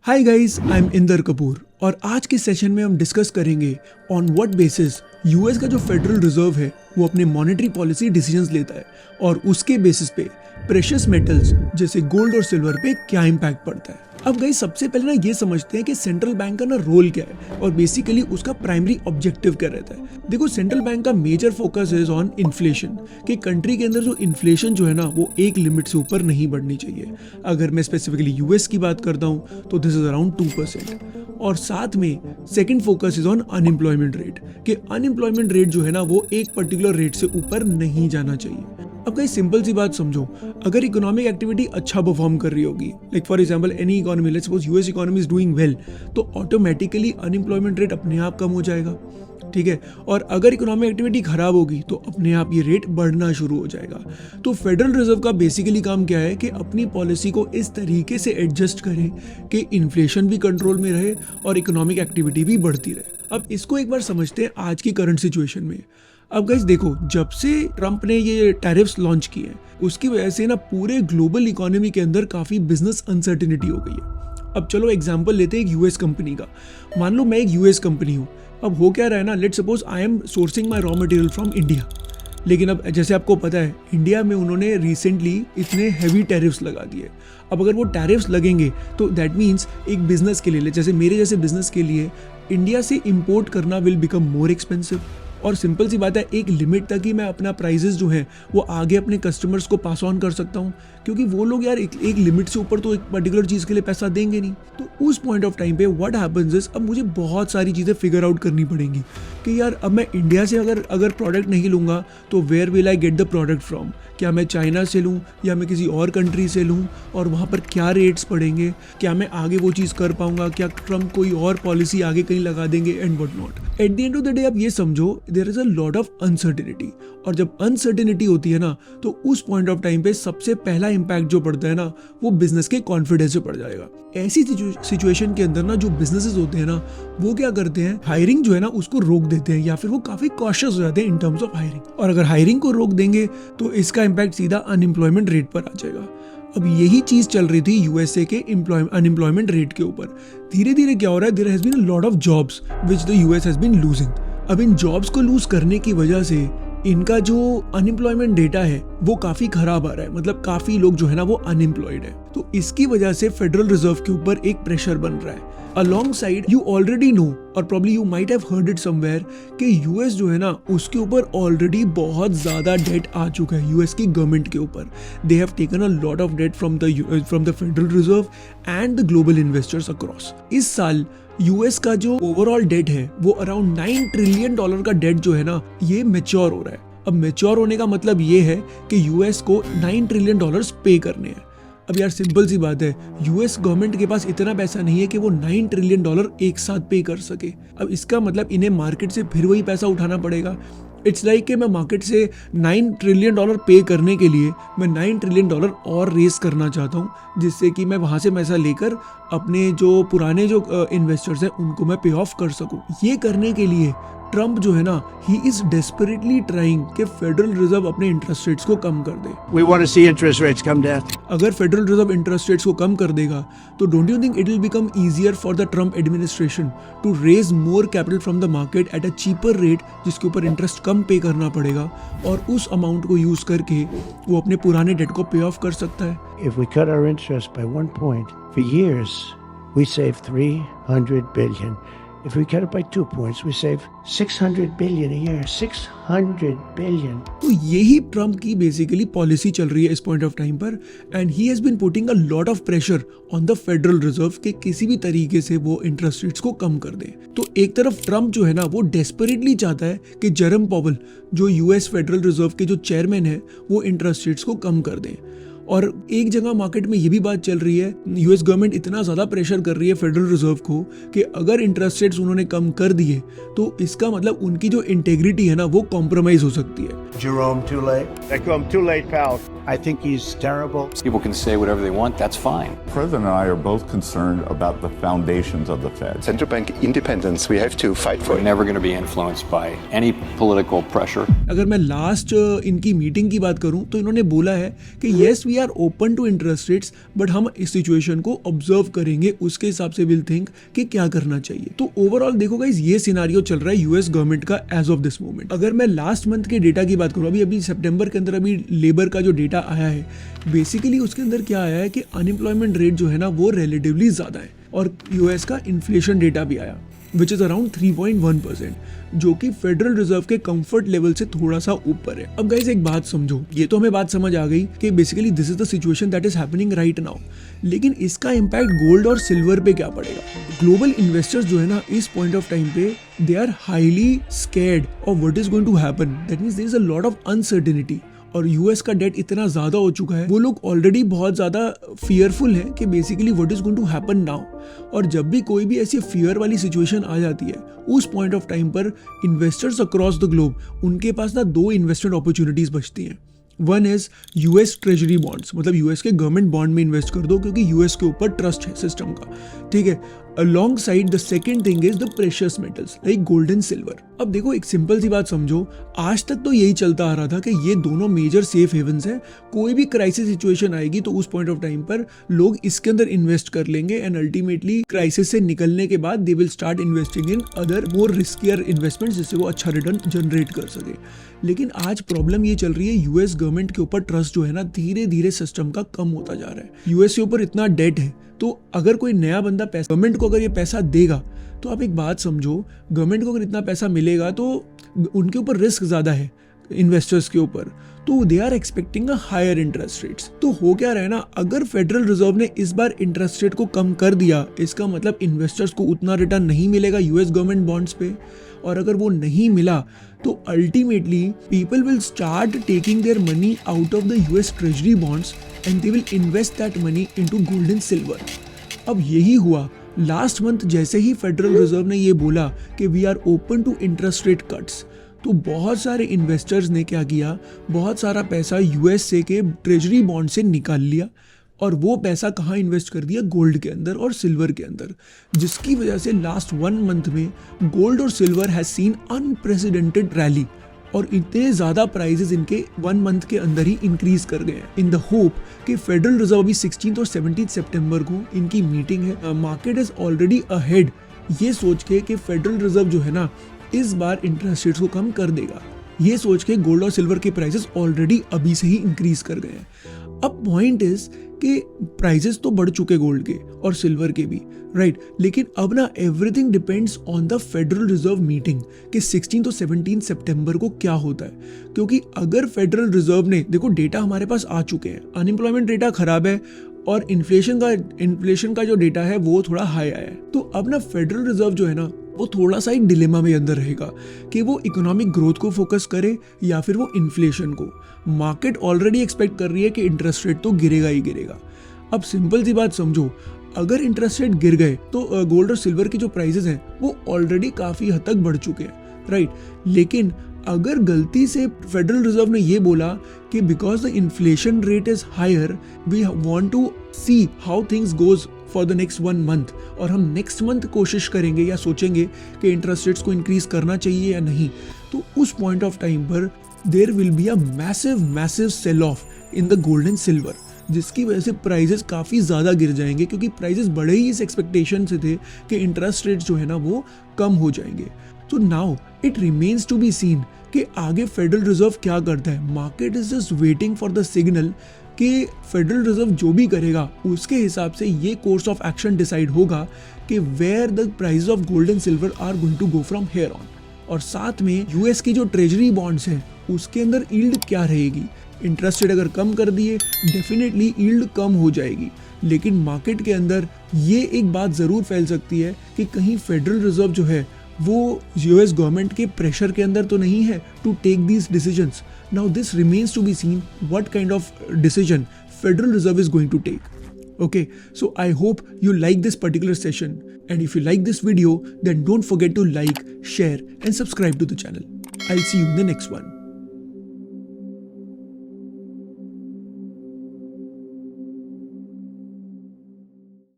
Hi guys, I am Inder Kapoor और आज के सेशन में हम डिस्कस करेंगे ऑन व्हाट बेसिस यूएस का जो फेडरल रिजर्व है वो अपने मॉनेटरी पॉलिसी डिसीजंस लेता है और उसके बेसिस पे प्रेशियस मेटल्स जैसे गोल्ड और सिल्वर पे क्या इम्पैक्ट पड़ता है। अब गाइस सबसे पहले ना ये समझते हैं कि सेंट्रल बैंक का ना रोल क्या है और बेसिकली उसका प्राइमरी ऑब्जेक्टिव क्या रहता है। देखो, सेंट्रल बैंक का major focus is on inflation, कि कंट्री के अंदर जो इन्फ्लेशन जो है ना वो एक लिमिट से ऊपर नहीं बढ़नी चाहिए। अगर मैं स्पेसिफिकली यूएस की बात करता हूँ तो दिस इज अराउंड 2%। और साथ में second focus is on unemployment rate, कि अनएम्प्लॉयमेंट रेट जो है ना वो एक पर्टिकुलर रेट से ऊपर नहीं जाना चाहिए। अब कहीं सिंपल सी बात समझो, अगर इकोनॉमिक एक्टिविटी अच्छा परफॉर्म कर रही होगी, like for example any economy, let's suppose US economy is doing well, तो ऑटोमेटिकली अनएम्प्लॉयमेंट रेट अपने आप कम हो जाएगा। ठीक है, और अगर इकोनॉमिक एक्टिविटी खराब होगी तो अपने आप ये रेट बढ़ना शुरू हो जाएगा। तो फेडरल रिजर्व का बेसिकली काम क्या है कि अपनी पॉलिसी को इस तरीके से एडजस्ट करे कि इन्फ्लेशन भी कंट्रोल में रहे और इकोनॉमिक एक्टिविटी भी बढ़ती रहे। अब इसको एक बार समझते हैं आज की करंट सिचुएशन में। अब गाइस देखो, जब से ट्रम्प ने ये टैरिफ्स लॉन्च किए हैं उसकी वजह से ना पूरे ग्लोबल इकोनॉमी के अंदर काफ़ी बिजनेस अनसर्टिनिटी हो गई है। अब चलो एग्जांपल लेते हैं एक यूएस कंपनी का। मान लो मैं एक यूएस कंपनी हूँ। अब हो क्या रहा है ना, let's suppose I am sourcing my raw material from India, लेकिन अब जैसे आपको पता है इंडिया में उन्होंने रिसेंटली इतने हैवी टैरिफ्स लगा दिए। अब अगर वो टैरिफ्स लगेंगे तो दैट मीन्स एक बिजनेस के लिए, जैसे मेरे जैसे बिजनेस के लिए, इंडिया से इंपोर्ट करना विल बिकम मोर एक्सपेंसिव। और सिंपल सी बात है, एक लिमिट तक ही मैं अपना प्राइजेस जो है वो आगे अपने कस्टमर्स को पास ऑन कर सकता हूँ, क्योंकि वो लोग यार एक लिमिट से ऊपर तो एक पर्टिकुलर चीज़ के लिए पैसा देंगे नहीं। तो उस पॉइंट ऑफ टाइम पे व्हाट हैपेंस इज, अब मुझे बहुत सारी चीज़ें फिगर आउट करनी पड़ेंगी कि यार अब मैं इंडिया से अगर प्रोडक्ट नहीं लूँगा तो where will I get the product from. क्या मैं चाइना से लूँ या मैं किसी और कंट्री से लूँ, और वहाँ पर क्या रेट्स पड़ेंगे, क्या मैं आगे वो चीज़ कर पाऊँगा, क्या ट्रम्प कोई और पॉलिसी आगे कहीं लगा देंगे and what not. At the end of the day आप ये समझो there is a lot of uncertainty, और जब अनसर्टिनिटी होती है ना तो उस पॉइंट ऑफ टाइम पे सबसे पहला इम्पैक्ट जो पड़ता है ना वो बिजनेस के कॉन्फिडेंस पे पड़ जाएगा। ऐसी सिचुएशन के अंदर ना जो बिजनेसेस होते हैं ना वो क्या करते हैं, हायरिंग जो है ना उसको रोक देते हैं, या फिर वो काफी कॉशियस हो जाते हैं इन टर्म्स ऑफ हायरिंग। और अगर हायरिंग को रोक देंगे तो इसका इम्पैक्ट सीधा अनएम्प्लॉयमेंट रेट पर आ जाएगा। अब यही चीज चल रही थी यूएसए के अनएम्प्लॉयमेंट रेट के ऊपर। धीरे धीरे क्या हो रहा है, there has been a lot of jobs which the US has been losing. अब इन जॉब्स को लूज करने की वजह से इनका जो अनएम्प्लॉयमेंट डेटा है वो काफी खराब आ रहा है, मतलब काफी लोग जो है ना वो अनएम्प्लॉयड है। तो इसकी वजह से फेडरल रिजर्व के ऊपर एक प्रेशर बन रहा है। Alongside, you already know और probably you might have heard it somewhere कि यूएस जो है ना उसके ऊपर ऑलरेडी बहुत ज्यादा डेट आ चुका है यूएस की गवर्नमेंट के ऊपर। They have taken a lot of debt from the federal reserve and the global investors across. इस साल यूएस का जो ओवरऑल डेट है वो अराउंड $9 ट्रिलियन का डेट जो है ना ये मैच्योर हो रहा है। अब मैच्योर होने का मतलब ये है कि यूएस को $9 ट्रिलियन पे करने हैं। अब यार सिंपल सी बात है, यूएस गवर्नमेंट के पास इतना पैसा नहीं है कि वो $9 ट्रिलियन एक साथ पे कर सके। अब इसका मतलब इन्हें मार्केट से फिर वही पैसा उठाना पड़ेगा। इट्स लाइक कि मैं मार्केट से $9 ट्रिलियन पे करने के लिए मैं $9 ट्रिलियन और रेस करना चाहता हूँ, जिससे कि मैं वहाँ से पैसा लेकर अपने जो पुराने जो इन्वेस्टर्स हैं उनको मैं पे ऑफ कर सकूँ। ये करने के लिए ट्रम्प जो है ना ही इज डेस्परेटली ट्राइंग कि फेडरल रिजर्व अपने इंटरेस्ट रेट्स को कम कर दे। We want to see interest rates come down. अगर फेडरल रिजर्व इंटरेस्ट रेट्स को कम कर देगा तो don't you think it will become easier for the Trump administration to raise more capital from the market at a cheaper rate, जिसके ऊपर interest कम पे करना पड़ेगा, और उस अमाउंट को यूज करके वो अपने पुराने डेट को पे ऑफ कर सकता है। If we cut our interest by 1 point for years, we save $300 billion. If we cut it by 2 points, we save $600 billion a year. $600 billion. तो यही ट्रम्प की बेसिकली पॉलिसी चल रही है इस पॉइंट ऑफ टाइम पर, and he has been putting a lot of pressure on the federal reserve के किसी भी तरीके से वो इंटरेस्ट रेट्स को कम कर दे। तो एक तरफ ट्रम्प जो है ना वो डेस्परेटली चाहता है कि जेरम पॉवेल जो यूएस फेडरल रिजर्व के जो चेयरमैन है वो इंटरेस्ट रेट्स को कम कर दें, और एक जगह मार्केट में ये भी बात चल रही है, यूएस गवर्नमेंट इतना ज़्यादा प्रेशर कर रही है फेडरल रिजर्व को कि अगर इंटरेस्ट रेट्स उन्होंने कम कर दिए तो इसका मतलब उनकी जो इंटेग्रिटी है ना वो कॉम्प्रोमाइज हो सकती है। Jerome, too late. Come too late, pal. I think he's terrible. People can say whatever they want, that's fine. The President and I are both concerned about the foundations of the Fed. Central bank independence, we have to fight for We're it. never going to be influenced by any political pressure. अगर मैं last इनकी meeting की बात करूं तो इन्होंने बोला है कि yes we are open to interest rates, but हम इस सिचुएशन को ऑब्जर्व करेंगे, उसके हिसाब से विल थिंक कि क्या करना चाहिए। तो ओवरऑल देखो गाइस, ये सिनारियो चल रहा है यूएस गवर्नमेंट का एज ऑफ दिस मोमेंट। अगर मैं लास्ट मंथ के डेटा की बात करूँ, अभी सितंबर के अंदर अभी लेबर का जो डेटा आया है, बेसिकली उसके अंदर क्या आया है कि अनएम्प्लॉयमेंट रेट जो है ना वो रिलेटिवली ज्यादा है, और यूएस का इन्फ्लेशन डेटा भी आया विच इज अराउंड 3.1%, जो कि फेडरल रिजर्व के कंफर्ट लेवल से थोड़ा सा ऊपर है। अब गाइस एक बात समझो, ये तो हमें बात समझ आ गई कि basically this is the situation that is happening right now, लेकिन इसका इम्पैक्ट गोल्ड और सिल्वर पे क्या पड़ेगा? ग्लोबल इन्वेस्टर्स जो है ना इस पॉइंट ऑफ टाइम पे they are highly scared of what is going to happen. That means there is a lot of uncertainty, और यूएस का डेट इतना ज्यादा हो चुका है, वो लोग ऑलरेडी बहुत ज्यादा फियरफुल हैं कि basically what is going to happen now. और जब भी कोई भी ऐसी फियर वाली सिचुएशन आ जाती है, उस पॉइंट ऑफ टाइम पर इन्वेस्टर्स अक्रॉस द ग्लोब, उनके पास ना दो इन्वेस्टमेंट अपॉर्चुनिटीज बचती हैं। One is US treasury bonds, मतलब यूएस के गवर्नमेंट बॉन्ड में इन्वेस्ट कर दो, क्योंकि यूएस के ऊपर ट्रस्ट है सिस्टम का, ठीक है। Along side the second thing is the precious metals like gold and silver. अब देखो एक सिंपल सी बात समझो, आज तक तो यही चलता आ रहा था कि ये दोनों मेजर सेफ हेवंस हैं, कोई भी क्राइसिस सिचुएशन आएगी तो उस पॉइंट ऑफ टाइम पर लोग इसके अंदर इन्वेस्ट कर लेंगे, एंड अल्टीमेटली क्राइसिस से निकलने के बाद they will start investing in other more riskier investments, जिससे वो अच्छा रिटर्न जनरेट कर सके। लेकिन आज प्रॉब्लम ये चल रही है, यूएस गवर्नमेंट के ऊपर ट्रस्ट जो है ना धीरे धीरे सिस्टम का कम होता जा रहा है। यूएस के ऊपर इतना डेट है, तो अगर कोई नया बंदा पैसा गवर्नमेंट को अगर ये पैसा देगा, तो आप एक बात समझो, गवर्नमेंट को अगर इतना पैसा मिलेगा तो उनके ऊपर रिस्क ज्यादा है इन्वेस्टर्स के ऊपर, तो they are expecting a higher interest rates. तो हो क्या रहा है ना, अगर फेडरल रिजर्व ने इस बार इंटरेस्ट रेट को कम कर दिया, इसका मतलब इन्वेस्टर्स को उतना रिटर्न नहीं मिलेगा यूएस गवर्नमेंट बॉन्ड्स पे, और अगर वो नहीं मिला तो ultimately people will start taking their money out of the US treasury bonds and they will invest that money into gold and silver. अब यही हुआ लास्ट मंथ, जैसे ही फेडरल रिजर्व ने ये बोला कि we are open to interest rate cuts, तो बहुत सारे इन्वेस्टर्स ने क्या किया, बहुत सारा पैसा यूएसए के ट्रेजरी बॉन्ड से निकाल लिया, और वो पैसा कहाँ इन्वेस्ट कर दिया? गोल्ड के अंदर और सिल्वर के अंदर, जिसकी वजह से लास्ट 1 मंथ में गोल्ड और silver has seen unprecedented rally, और इतने ज्यादा प्राइजेस इनके 1 मंथ के अंदर ही इंक्रीज कर गए हैं, इन द होप कि फेडरल रिजर्व अभी 16 और 17 सितंबर को इनकी मीटिंग है। मार्केट इज ऑलरेडी अहेड, ये सोच के कि फेडरल रिजर्व जो है ना इस बार इंटरेस्ट रेट्स को कम कर देगा, ये सोच के गोल्ड और सिल्वर के प्राइसेस ऑलरेडी अभी से ही इंक्रीज कर गए हैं। अब पॉइंट इज कि प्राइसेस तो बढ़ चुके गोल्ड के और सिल्वर के भी, राइट, लेकिन अब ना everything depends on the federal reserve meeting कि 16 तो 17 सितंबर को क्या होता है। क्योंकि अगर फेडरल रिजर्व ने, देखो डेटा हमारे पास आ चुके हैं, अनएम्प्लॉयमेंट डेटा खराब है और इन्फ्लेशन का जो डेटा है वो थोड़ा हाई आया है, तो अब ना फेडरल रिजर्व जो है ना वो थोड़ा सा एक डिलेमा में अंदर रहेगा कि वो इकोनॉमिक ग्रोथ को फोकस करे या फिर वो इन्फ्लेशन को। मार्केट ऑलरेडी एक्सपेक्ट कर रही है कि इंटरेस्ट रेट तो गिरेगा ही गिरेगा। अब सिंपल सी बात समझो, अगर इंटरेस्ट रेट गिर गए तो गोल्ड और सिल्वर की जो प्राइसेस हैं वो ऑलरेडी काफी हद तक बढ़ चुके हैं, राइट। लेकिन अगर गलती से फेडरल रिजर्व ने ये बोला कि because the inflation rate is higher we want to see how things goes for the next 1 month, और हम नेक्स्ट मंथ कोशिश करेंगे या सोचेंगे कि इंटरेस्ट रेट्स को इंक्रीज करना चाहिए या नहीं, तो उस पॉइंट ऑफ टाइम पर there will be a massive sell off in the gold and silver, जिसकी वजह से प्राइजेस काफ़ी ज़्यादा गिर जाएंगे, क्योंकि प्राइजेस बड़े ही इस एक्सपेक्टेशन से थे कि इंटरेस्ट रेट्स जो है ना वो कम हो जाएंगे। तो now it remains to be seen कि आगे फेडरल रिजर्व क्या करता है। Market is just waiting for the signal कि फेडरल रिजर्व जो भी करेगा उसके हिसाब से ये कोर्स ऑफ एक्शन डिसाइड होगा कि where the price of gold and silver are going to go from here on. और साथ में यूएस की जो ट्रेजरी बॉन्ड्स हैं उसके अंदर यील्ड क्या रहेगी। इंटरेस्ट रेट अगर कम कर दिए डेफिनेटली यील्ड कम हो जाएगी, लेकिन मार्केट के अंदर ये एक बात ज़रूर फैल सकती है कि कहीं फेडरल रिजर्व जो है वो यूएस गवर्नमेंट के प्रेशर के अंदर तो नहीं है to take these decisions. Now this remains to be seen what kind of decision federal reserve is going to take. Okay, so I hope you like this particular session, and if you like this video then don't forget to like, share and subscribe to the channel. I'll see you in the next one.